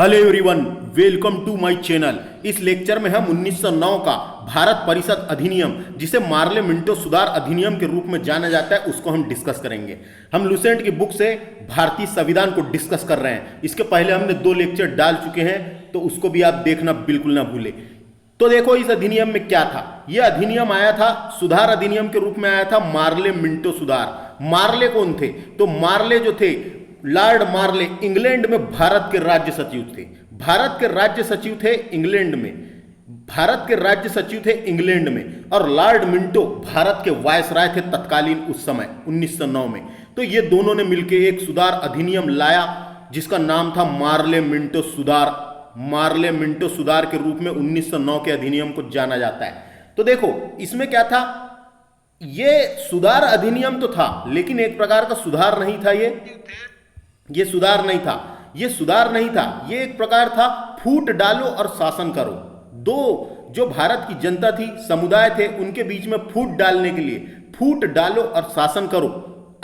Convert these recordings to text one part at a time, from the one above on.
Hello everyone, welcome to my channel. इस lecture में हम 1909 का भारत परिषद अधिनियम, जिसे मार्ले मिंटो सुधार अधिनियम के रूप में जाना जाता है, उसको हम डिस्कस करेंगे। हम लुसेंट की बुक से भारतीय संविधान को डिस्कस कर रहे हैं। इसके पहले हमने 2 लेक्चर डाल चुके हैं, तो उसको भी आप देखना बिल्कुल ना भूलें। तो देखो, इस अधिनियम में क्या था। यह अधिनियम आया था, सुधार अधिनियम के रूप में आया था, मार्ले मिंटो सुधार। मार्ले कौन थे? तो मार्ले जो थे, लॉर्ड मार्ले इंग्लैंड में भारत के राज्य सचिव थे। भारत के राज्य सचिव थे इंग्लैंड में, भारत के राज्य सचिव थे इंग्लैंड में। और लॉर्ड मिंटो भारत के वायसराय थे तत्कालीन उस समय 1909 में। तो ये दोनों ने मिलकर एक सुधार अधिनियम लाया, जिसका नाम था मार्ले मिंटो सुधार। मार्ले मिंटो सुधार के रूप में 1909 के अधिनियम को जाना जाता है। तो देखो, इसमें क्या था। ये सुधार अधिनियम तो था, लेकिन एक प्रकार का सुधार नहीं था। ये सुधार नहीं था, ये सुधार नहीं था, ये एक प्रकार था फूट डालो और शासन करो। दो जो भारत की जनता थी, समुदाय थे, उनके बीच में फूट डालने के लिए, फूट डालो और शासन करो,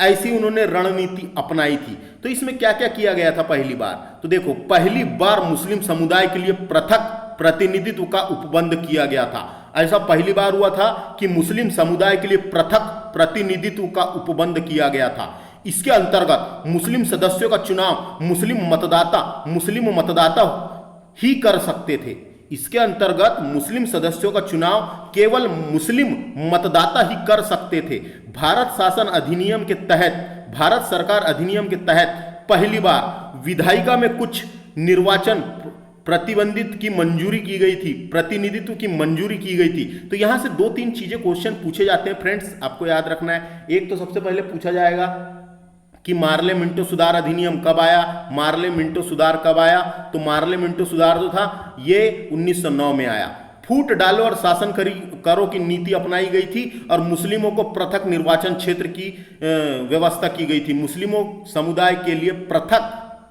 ऐसी उन्होंने रणनीति अपनाई थी। तो इसमें क्या क्या किया गया था पहली बार? तो देखो, पहली बार मुस्लिम समुदाय के लिए पृथक प्रतिनिधित्व का उपबंध किया गया था। ऐसा पहली बार हुआ था कि मुस्लिम समुदाय के लिए पृथक प्रतिनिधित्व का उपबंध किया गया था। इसके अंतर्गत मुस्लिम सदस्यों का चुनाव मुस्लिम मतदाता ही कर सकते थे। इसके अंतर्गत मुस्लिम सदस्यों का चुनाव केवल मुस्लिम मतदाता ही कर सकते थे। भारत शासन अधिनियम के तहत, भारत सरकार अधिनियम के तहत पहली बार विधायिका में कुछ निर्वाचन प्रतिबंधित की मंजूरी की गई थी, प्रतिनिधित्व की मंजूरी की गई थी। तो यहां से 2-3 चीजें क्वेश्चन पूछे जाते हैं फ्रेंड्स, आपको याद रखना है। एक तो सबसे पहले पूछा जाएगा कि मार्ले मिंटो सुधार अधिनियम कब आया, मार्ले मिंटो सुधार कब आया। तो मार्ले मिंटो सुधार जो था, ये 1909 में आया। फूट डालो और शासन करो की नीति अपनाई गई थी, और मुस्लिमों को पृथक निर्वाचन क्षेत्र की व्यवस्था की गई थी। मुस्लिमों समुदाय के लिए पृथक,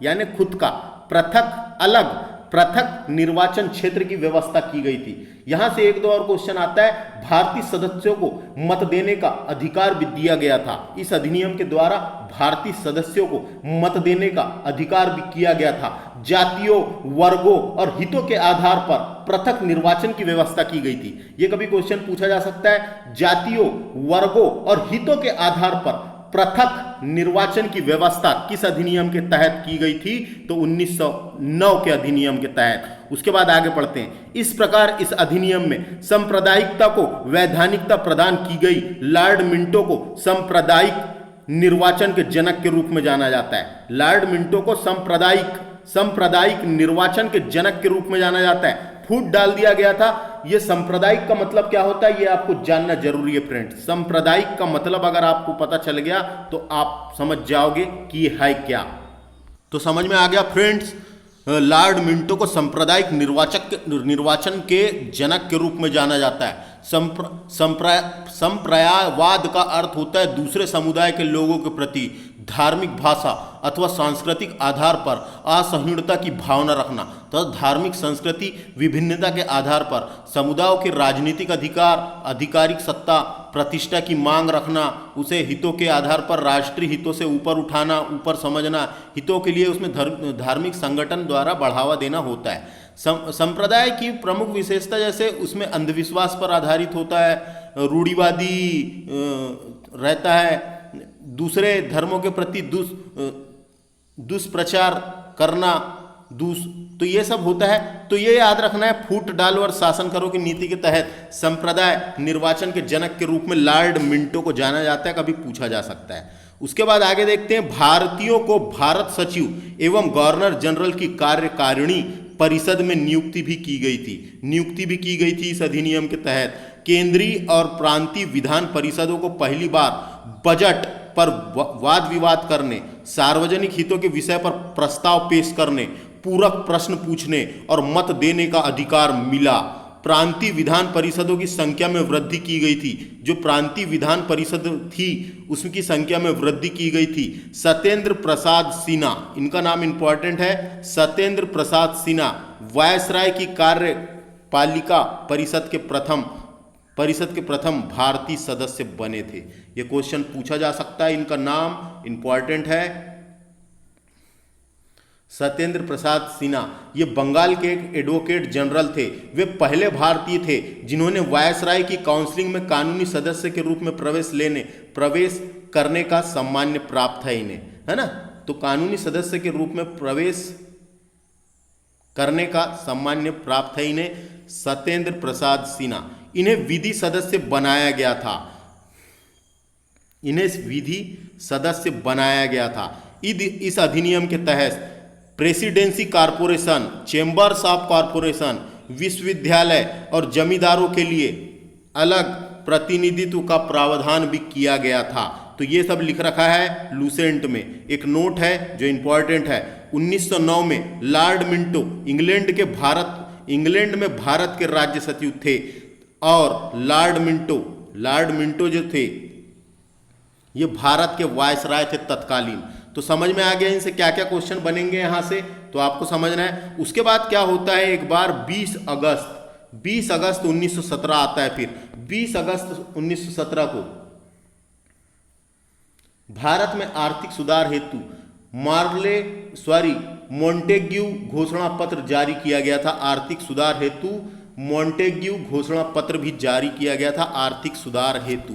यानी खुद का पृथक, अलग पृथक निर्वाचन क्षेत्र की व्यवस्था की गई थी। यहां से 1-2 और क्वेश्चन आता है। भारतीय सदस्यों को मत देने का अधिकार भी दिया गया था। इस अधिनियम के द्वारा भारतीय सदस्यों को मत देने का अधिकार भी किया गया था। जातियों, वर्गों और हितों के आधार पर पृथक निर्वाचन की व्यवस्था की गई थी। यह कभी क्वेश्चन पूछा जा सकता है। जातियों, वर्गों और हितों के आधार पर पृथक निर्वाचन की व्यवस्था किस अधिनियम के तहत की गई थी? तो 1909 के अधिनियम के तहत। उसके बाद आगे पढ़ते हैं। इस प्रकार इस अधिनियम में सांप्रदायिकता को वैधानिकता प्रदान की गई। लॉर्ड मिंटो को सांप्रदायिक निर्वाचन के जनक के रूप में जाना जाता है। लॉर्ड मिंटो को सांप्रदायिक निर्वाचन के जनक के रूप में जाना जाता है। फूट डाल दिया गया था। यह सांप्रदायिक का मतलब क्या होता है, यह आपको जानना जरूरी है फ्रेंड्स। सांप्रदायिक का मतलब अगर आपको पता चल गया तो आप समझ जाओगे कि यह है क्या। तो समझ में आ गया फ्रेंड्स। लॉर्ड मिंटो को सांप्रदायिक निर्वाचन के जनक के रूप में जाना जाता है। संप्रदायवाद का अर्थ होता है दूसरे समुदाय के लोगों के प्रति धार्मिक, भाषा अथवा सांस्कृतिक आधार पर असहिष्णुता की भावना रखना। तो धार्मिक, संस्कृति विभिन्नता के आधार पर समुदायों के राजनीतिक अधिकार, आधिकारिक सत्ता, प्रतिष्ठा की मांग रखना, उसे हितों के आधार पर राष्ट्रीय हितों से ऊपर उठाना, ऊपर समझना, हितों के लिए उसमें धार्मिक संगठन द्वारा बढ़ावा देना होता है। संप्रदाय की प्रमुख विशेषता, जैसे उसमें अंधविश्वास पर आधारित होता है, रूढ़िवादी रहता है, दूसरे धर्मों के प्रति दुष्प्रचार करना, तो ये सब होता है। तो ये याद रखना है, फूट डालो और शासन करो की नीति के तहत संप्रदाय निर्वाचन के जनक के रूप में लॉर्ड मिंटो को जाना जाता है। कभी पूछा जा सकता है। उसके बाद आगे देखते हैं। भारतीयों को भारत सचिव एवं गवर्नर जनरल की कार्यकारिणी परिषद में नियुक्ति भी की गई थी इस अधिनियम के तहत। केंद्रीय और प्रांतीय विधान परिषदों को पहली बार बजट पर वाद विवाद करने, सार्वजनिक हितों के विषय पर प्रस्ताव पेश करने, पूरक प्रश्न पूछने और मत देने का अधिकार मिला। प्रांतीय विधान परिषदों की संख्या में वृद्धि की गई थी। जो प्रांतीय विधान परिषद थी, उसकी संख्या में वृद्धि की गई थी। सत्येंद्र प्रसाद सिन्हा, इनका नाम इंपॉर्टेंट है, सत्येंद्र प्रसाद सिन्हा वायसराय की कार्यपालिका परिषद के प्रथम भारतीय सदस्य बने थे। यह क्वेश्चन पूछा जा सकता है। इनका नाम इंपॉर्टेंट है, सत्येंद्र प्रसाद सिन्हा ये बंगाल के एक एडवोकेट जनरल थे। वे पहले भारतीय थे जिन्होंने वायसराय की काउंसिलिंग में कानूनी सदस्य के रूप में प्रवेश करने का सम्मान प्राप्त है इन्हें, है ना। तो कानूनी सदस्य के रूप में प्रवेश करने का सम्मान प्राप्त है इन्हें, सत्येंद्र प्रसाद सिन्हा। इन्हें विधि सदस्य बनाया गया था, इस अधिनियम के तहत presidency corporation, chambers of corporation, विश्वविद्यालय और जमींदारों के लिए अलग प्रतिनिधित्व का प्रावधान भी किया गया था। तो ये सब लिख रखा है लूसेंट में। एक नोट है जो इंपॉर्टेंट है, 1909 में लॉर्ड मिंटो इंग्लैंड में भारत के राज्य सचिव थे, और लॉर्ड मिंटो जो थे ये भारत के वायसराय थे तत्कालीन। तो समझ में आ गया इनसे क्या क्या क्वेश्चन बनेंगे यहां से, तो आपको समझना है। उसके बाद क्या होता है, एक बार 20 अगस्त 1917 आता है। फिर 20 अगस्त 1917 को भारत में आर्थिक सुधार हेतु मोंटेग्यू घोषणा पत्र जारी किया गया था। आर्थिक सुधार हेतु मोंटेग्यू घोषणा पत्र भी जारी किया गया था आर्थिक सुधार हेतु।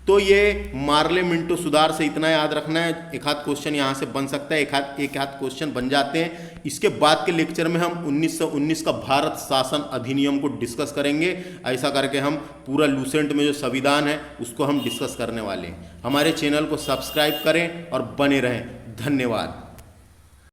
तो ये मार्ले मिंटो सुधार से इतना याद रखना है। एक आध क्वेश्चन यहाँ से बन सकता है, एक आध क्वेश्चन बन जाते हैं। इसके बाद के लेक्चर में हम 1919 का भारत शासन अधिनियम को डिस्कस करेंगे। ऐसा करके हम पूरा लूसेंट में जो संविधान है उसको हम डिस्कस करने वाले हैं। हमारे चैनल को सब्सक्राइब करें और बने रहें। धन्यवाद।